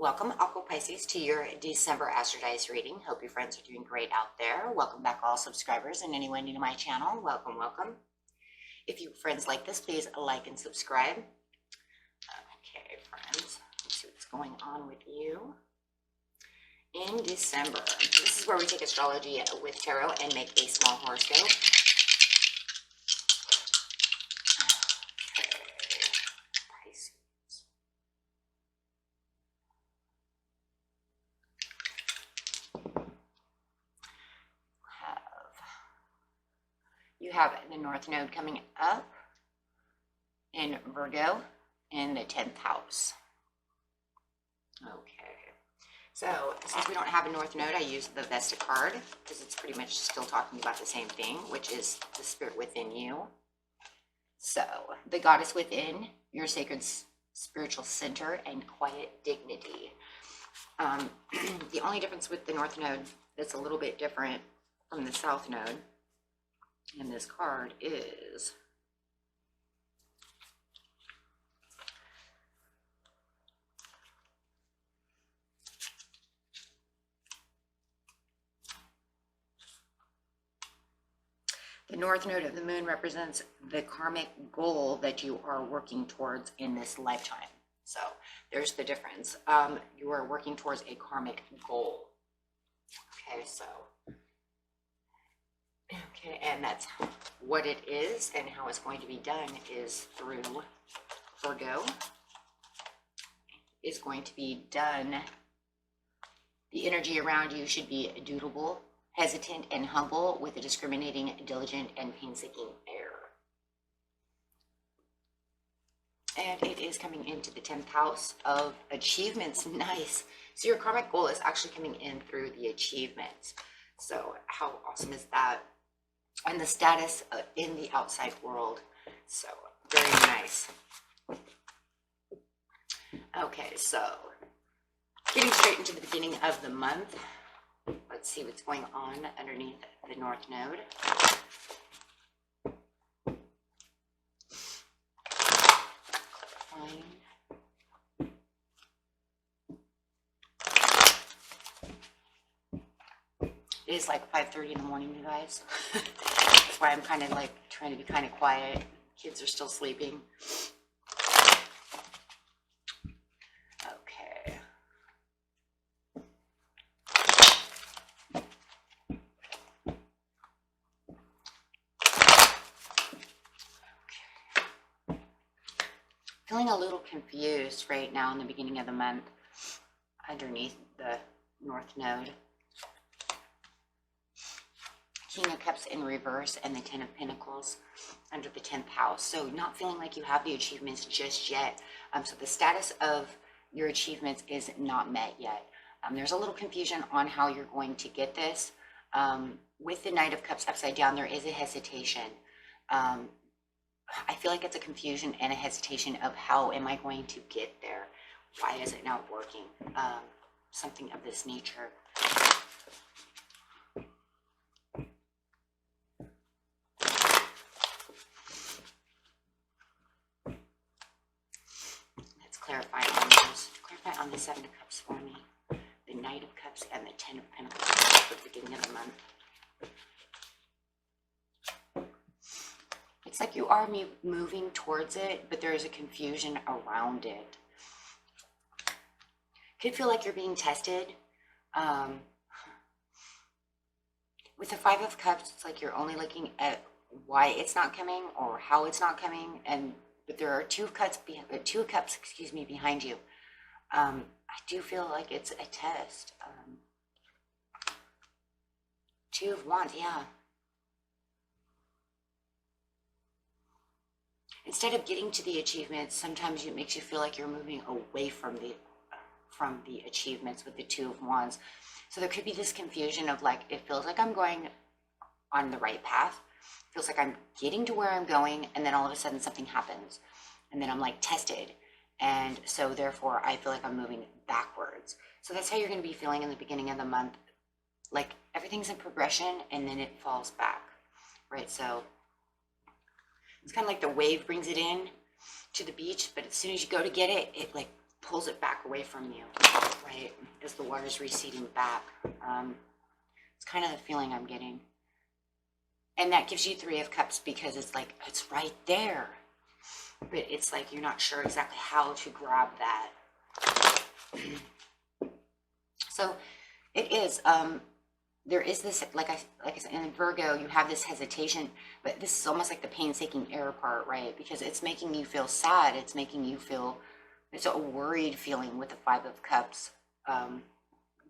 Welcome, Aqua Pisces, to your December Astrodice reading. Hope your friends are doing great out there. Welcome back, all subscribers and anyone new to my channel. Welcome, welcome. If you friends like this, please like and subscribe. Okay, friends, let's see what's going on with you in December. This is where we take astrology with tarot and make a small horoscope. You have the North Node coming up in Virgo in the 10th house. Okay, so since we don't have a North Node, I use the Vesta card because it's pretty much still talking about the same thing, which is the spirit within you. So the goddess within, your sacred spiritual center and quiet dignity. The only difference with the North Node that's a little bit different from the South Node in this card is the North Node of the Moon represents the karmic goal that you are working towards in this lifetime. So there's the difference. You are working towards a karmic goal. Okay, so okay, and that's what it is, and how it's going to be done is through Virgo. Is going to be done. The energy around you should be dutiful, hesitant, and humble, with a discriminating, diligent, and painstaking air. And it is coming into the 10th house of achievements. Nice. So your karmic goal is actually coming in through the achievements. So how awesome is that? And the status in the outside world. So very nice. Okay, so getting straight into the beginning of the month. Let's see what's going on underneath the North Node. It is like 5:30 in the morning, you guys. That's why I'm kind of like trying to be kind of quiet. Kids are still sleeping. Okay. Feeling a little confused right now in the beginning of the month underneath the North Node. King of Cups in reverse and the 10 of Pentacles under the 10th house. So not feeling like you have the achievements just yet. So the status of your achievements is not met yet. There's a little confusion on how you're going to get this. With the Knight of Cups upside down, there is a hesitation. I feel like it's a confusion and a hesitation of how am I going to get there? Why is it not working? Something of this nature. Clarify on those. Clarify on the 7 of Cups for me. The Knight of Cups and the 10 of Pentacles at the beginning of the month. It's like you are moving towards it, but there is a confusion around it. Could feel like you're being tested. With the 5 of Cups, it's like you're only looking at why it's not coming or how it's not coming, but there are two cups behind you. I do feel like it's a test. 2 of Wands, yeah. Instead of getting to the achievements, sometimes it makes you feel like you're moving away from the achievements with the 2 of Wands. So there could be this confusion of like, it feels like I'm going on the right path. Feels like I'm getting to where I'm going, and then all of a sudden something happens, and then I'm like tested, and so therefore I feel like I'm moving backwards. So that's how you're going to be feeling in the beginning of the month, like everything's in progression and then it falls back, right? So it's kind of like the wave brings it in to the beach, but as soon as you go to get it, it like pulls it back away from you, right? As the water's receding back. It's kind of the feeling I'm getting. And that gives you Three of Cups because it's like, it's right there. But it's like you're not sure exactly how to grab that. So it is, there is this, like I said, in Virgo, you have this hesitation, but this is almost like the painstaking error part, right? Because it's making you feel sad. It's making you feel, it's a worried feeling with the Five of Cups.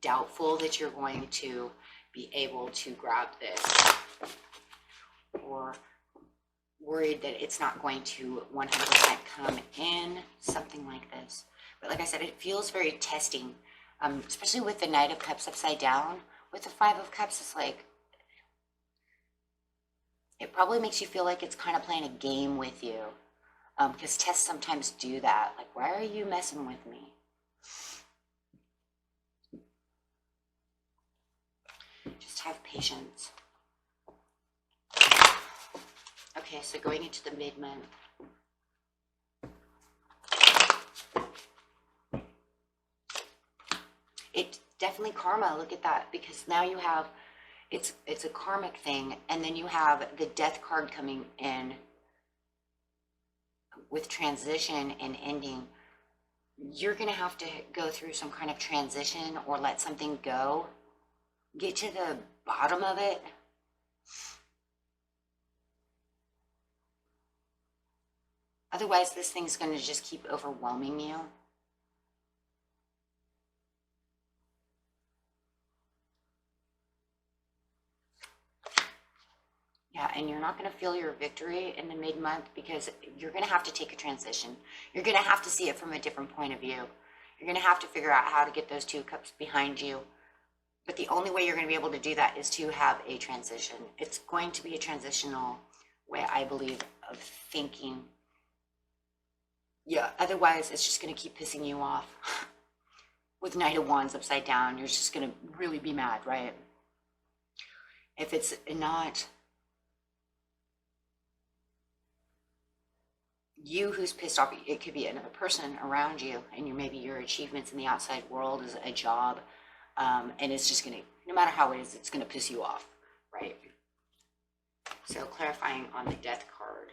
Doubtful that you're going to be able to grab this, or worried that it's not going to 100% come in, something like this. But like I said, it feels very testing, especially with the Knight of Cups upside down. With the Five of Cups, it's like, it probably makes you feel like it's kind of playing a game with you, because tests sometimes do that. Like, why are you messing with me? Just have patience. Okay, so going into the mid-month. It definitely karma, look at that, because now you have, it's a karmic thing, and then you have the Death card coming in with transition and ending. You're going to have to go through some kind of transition or let something go. Get to the bottom of it. Otherwise, this thing's going to just keep overwhelming you. Yeah, and you're not going to feel your victory in the mid-month because you're going to have to take a transition. You're going to have to see it from a different point of view. You're going to have to figure out how to get those two cups behind you. But the only way you're going to be able to do that is to have a transition. It's going to be a transitional way, I believe, of thinking. Yeah, otherwise it's just going to keep pissing you off. With Knight of Wands upside down, you're just going to really be mad, right? If it's not you who's pissed off, it could be another person around you, and maybe your achievements in the outside world is a job, and it's just going to, no matter how it is, it's going to piss you off, right? So clarifying on the Death card.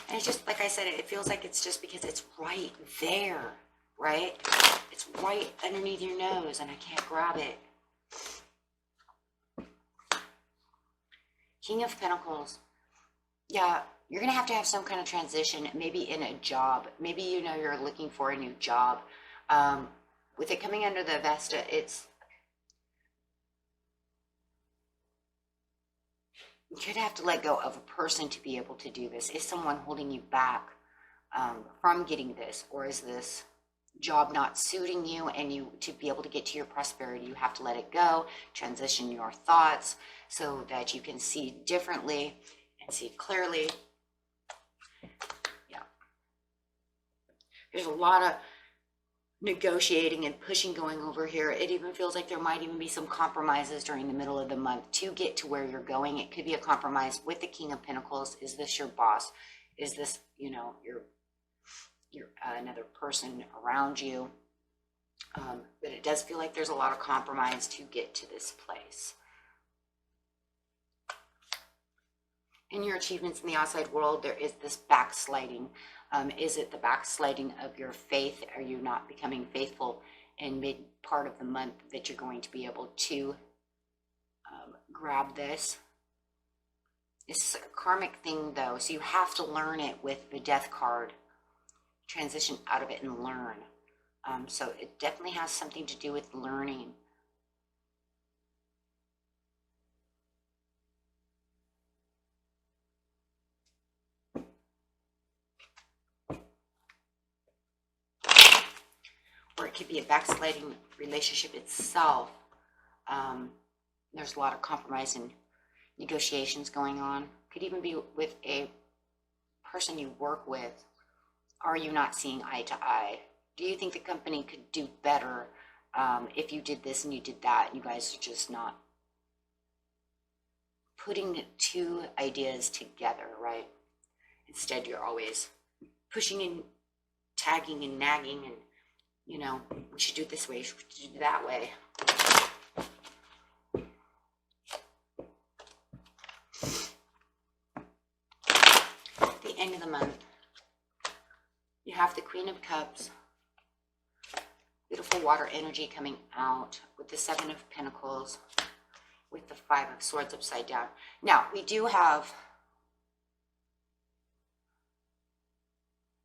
And it's just, like I said, it feels like it's just because it's right there, right? It's right underneath your nose, and I can't grab it. King of Pentacles. Yeah, you're going to have some kind of transition, maybe in a job. Maybe, you know, you're looking for a new job. With it coming under the Vesta, it's, you could have to let go of a person to be able to do this. Is someone holding you back from getting this? Or is this job not suiting you, and you, to be able to get to your prosperity, you have to let it go, transition your thoughts so that you can see differently and see clearly. Yeah. There's a lot of negotiating and pushing going over here. It even feels like there might even be some compromises during the middle of the month to get to where you're going. It could be a compromise with the King of Pentacles. Is this your boss? Is this, you know, your another person around you? But it does feel like there's a lot of compromise to get to this place. In your achievements in the outside world, there is this backsliding. Is it the backsliding of your faith? Are you not becoming faithful in mid part of the month that you're going to be able to grab this? It's a karmic thing though, so you have to learn it with the Death card. Transition out of it and learn. So it definitely has something to do with learning. Or it could be a backsliding relationship itself. There's a lot of compromise and negotiations going on. Could even be with a person you work with. Are you not seeing eye to eye? Do you think the company could do better if you did this and you did that, and you guys are just not putting two ideas together, right? Instead, you're always pushing and tagging and nagging and, you know, we should do it this way, we should do it that way. At the end of the month, you have the Queen of Cups, beautiful water energy coming out with the Seven of Pentacles, with the Five of Swords upside down. Now, we do have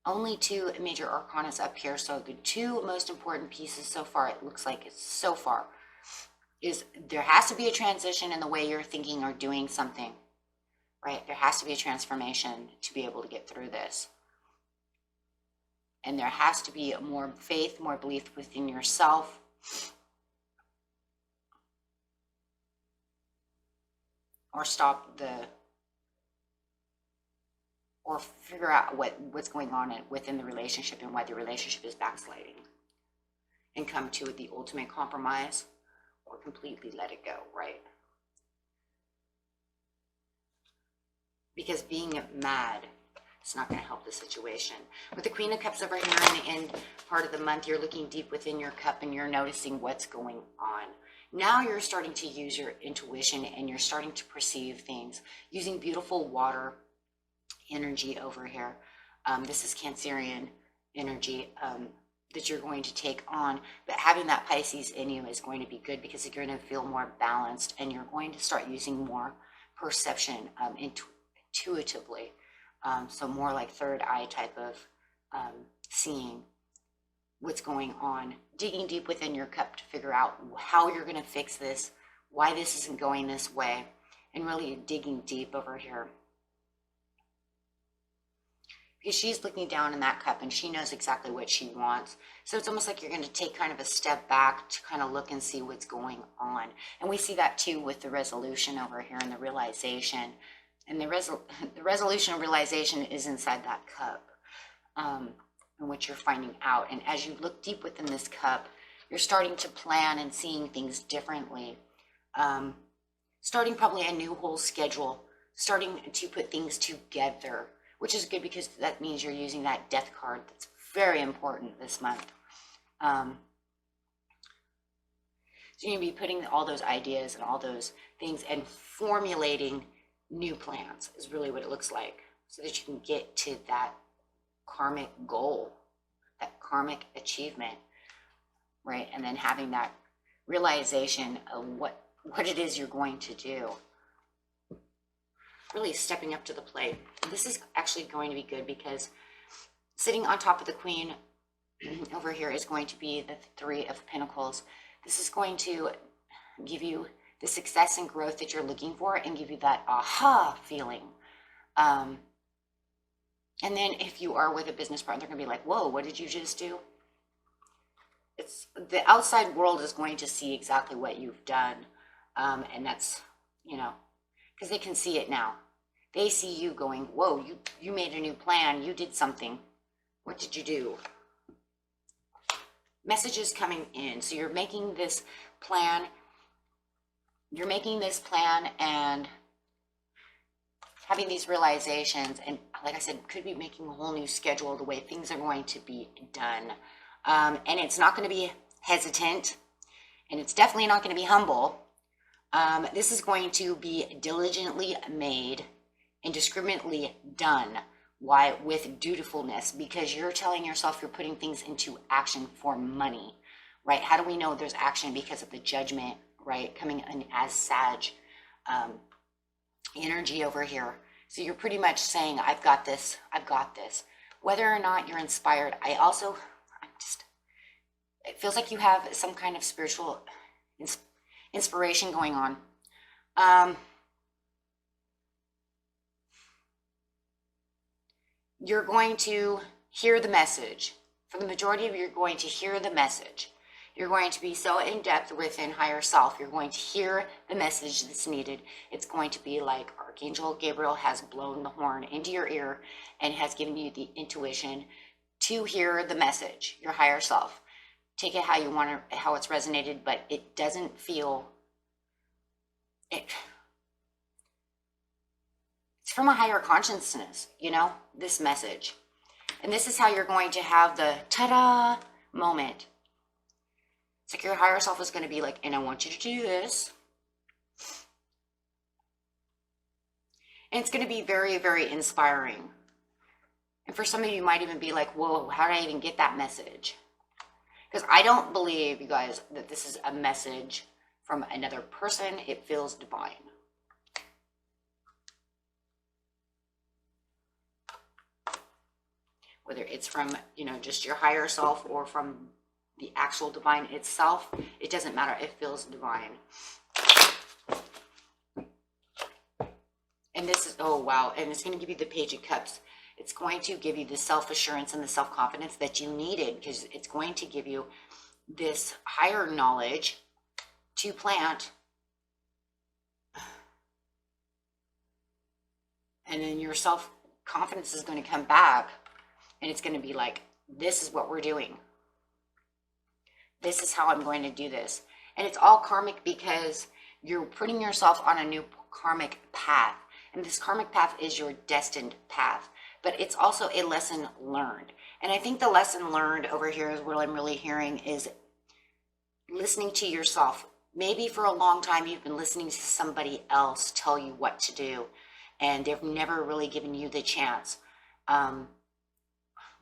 only two major arcanas up here, so the two most important pieces so far, it looks like it's so far, is there has to be a transition in the way you're thinking or doing something, right? There has to be a transformation to be able to get through this. And there has to be more faith, more belief within yourself. Or stop or figure out what's going on within the relationship and why the relationship is backsliding. And come to the ultimate compromise or completely let it go, right? Because being mad, it's not going to help the situation. With the Queen of Cups over here in the end part of the month, you're looking deep within your cup and you're noticing what's going on. Now you're starting to use your intuition and you're starting to perceive things using beautiful water energy over here. This is Cancerian energy that you're going to take on, but having that Pisces in you is going to be good because you're going to feel more balanced and you're going to start using more perception intuitively. So more like third eye type of seeing what's going on, digging deep within your cup to figure out how you're going to fix this, why this isn't going this way, and really digging deep over here. Because she's looking down in that cup and she knows exactly what she wants. So it's almost like you're going to take kind of a step back to kind of look and see what's going on. And we see that too with the resolution over here and the realization. And the resolution and realization is inside that cup, and what you're finding out. And as you look deep within this cup, you're starting to plan and seeing things differently. Starting probably a new whole schedule, starting to put things together, which is good because that means you're using that death card. That's very important this month. So you're going to be putting all those ideas and all those things and formulating new plans is really what it looks like, so that you can get to that karmic goal, that karmic achievement, right? And then having that realization of what it is you're going to do. Really stepping up to the plate. This is actually going to be good because sitting on top of the Queen over here is going to be the Three of Pentacles. This is going to give you the success and growth that you're looking for and give you that aha feeling. And then if you are with a business partner, they're going to be like, whoa, what did you just do? It's the outside world is going to see exactly what you've done. And that's, you know, because they can see it now. They see you going, whoa, you made a new plan. You did something. What did you do? Messages coming in. So you're making this plan. You're making this plan and having these realizations. And like I said, could be making a whole new schedule, the way things are going to be done. And it's not going to be hesitant. And it's definitely not going to be humble. This is going to be diligently made and discriminately done. Why? With dutifulness, because you're telling yourself you're putting things into action for money, right? How do we know there's action? Because of the judgment, right? Coming in as Sag energy over here. So you're pretty much saying, I've got this, I've got this. Whether or not you're inspired, it feels like you have some kind of spiritual inspiration going on. You're going to hear the message. For the majority of you, you're going to hear the message. You're going to be so in depth within higher self. You're going to hear the message that's needed. It's going to be like Archangel Gabriel has blown the horn into your ear and has given you the intuition to hear the message, your higher self. Take it how you want it, how it's resonated, but it doesn't feel it. It's from a higher consciousness, you know, this message. And this is how you're going to have the ta-da moment. It's like your higher self is going to be like, and I want you to do this. And it's going to be very, very inspiring. And for some of you, you might even be like, whoa, how did I even get that message? Because I don't believe, you guys, that this is a message from another person. It feels divine. Whether it's from, you know, just your higher self or from the actual divine itself, it doesn't matter. It feels divine. And this is, oh, wow. And it's going to give you the Page of Cups. It's going to give you the self-assurance and the self-confidence that you needed, because it's going to give you this higher knowledge to plant. And then your self-confidence is going to come back. And it's going to be like, this is what we're doing. This is how I'm going to do this. And it's all karmic because you're putting yourself on a new karmic path. And this karmic path is your destined path. But it's also a lesson learned. And I think the lesson learned over here is what I'm really hearing is listening to yourself. Maybe for a long time you've been listening to somebody else tell you what to do. And they've never really given you the chance.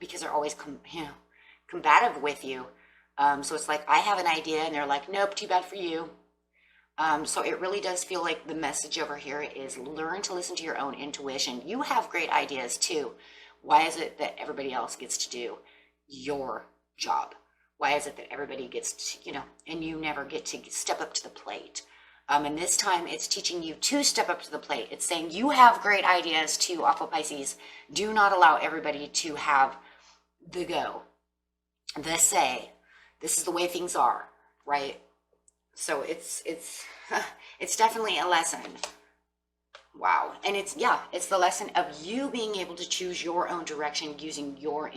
Because they're always combative with you. So it's like, I have an idea, and they're like, nope, too bad for you. So it really does feel like the message over here is learn to listen to your own intuition. You have great ideas too. Why is it that everybody else gets to do your job? Why is it that everybody gets to, you know, and you never get to step up to the plate? And this time it's teaching you to step up to the plate. It's saying you have great ideas too, Aqua Pisces. Do not allow everybody to have the go, the say. This is the way things are, right? So it's definitely a lesson. Wow. And it's the lesson of you being able to choose your own direction using your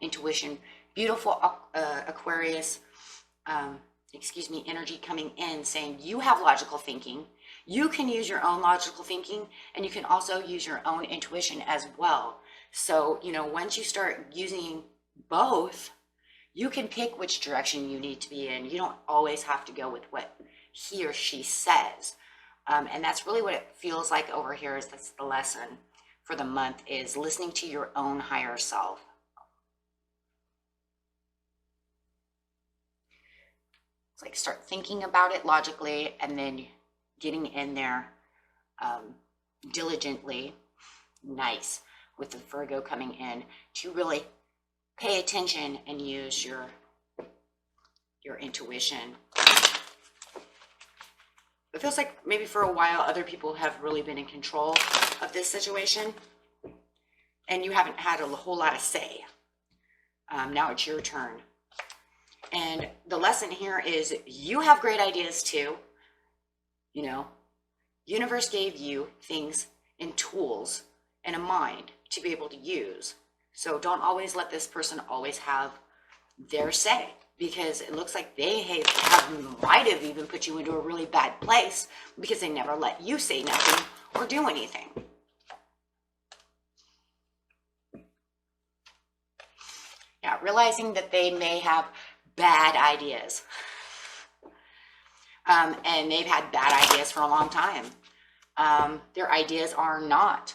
intuition. Beautiful Aquarius, energy coming in saying you have logical thinking. You can use your own logical thinking, and you can also use your own intuition as well. So, you know, once you start using both, you can pick which direction you need to be in. You don't always have to go with what he or she says. And that's really what it feels like over here. Is that's the lesson for the month, is listening to your own higher self. It's like start thinking about it logically, and then getting in there diligently, nice, with the Virgo coming in, to really pay attention and use your intuition. It feels like maybe for a while other people have really been in control of this situation, and you haven't had a whole lot of say. Now it's your turn. And the lesson here is you have great ideas too. You know, universe gave you things and tools and a mind to be able to use. So don't always let this person always have their say, because it looks like they might have even put you into a really bad place because they never let you say nothing or do anything. Yeah, realizing that they may have bad ideas. And they've had bad ideas for a long time. Their ideas are not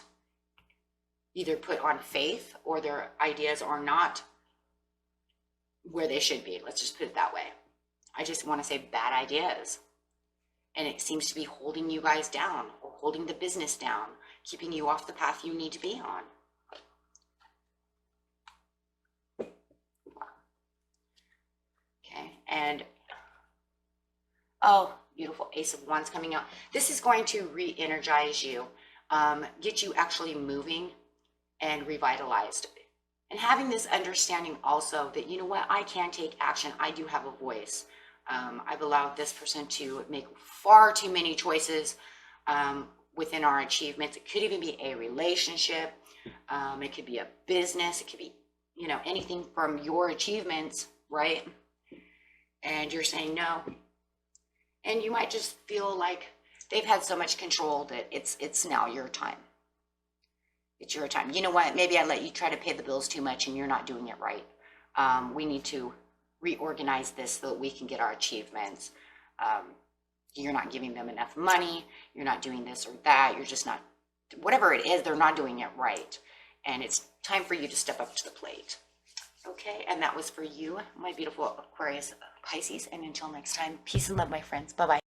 either put on faith, or their ideas are not where they should be. Let's just put it that way. I just want to say bad ideas. And it seems to be holding you guys down, or holding the business down, keeping you off the path you need to be on. Okay, and oh, beautiful Ace of Wands coming out. This is going to re-energize you, get you actually moving and revitalized. And having this understanding also that, you know what, I can take action. I do have a voice. I've allowed this person to make far too many choices within our achievements. It could even be a relationship. It could be a business. It could be, you know, anything from your achievements, right? And you're saying no. And you might just feel like they've had so much control that it's now your time. It's your time. You know what? Maybe I let you try to pay the bills too much and you're not doing it right. We need to reorganize this so that we can get our achievements. You're not giving them enough money. You're not doing this or that. You're just not, whatever it is, they're not doing it right. And it's time for you to step up to the plate. Okay, and that was for you, my beautiful Aquarius Pisces. And until next time, peace and love, my friends. Bye-bye.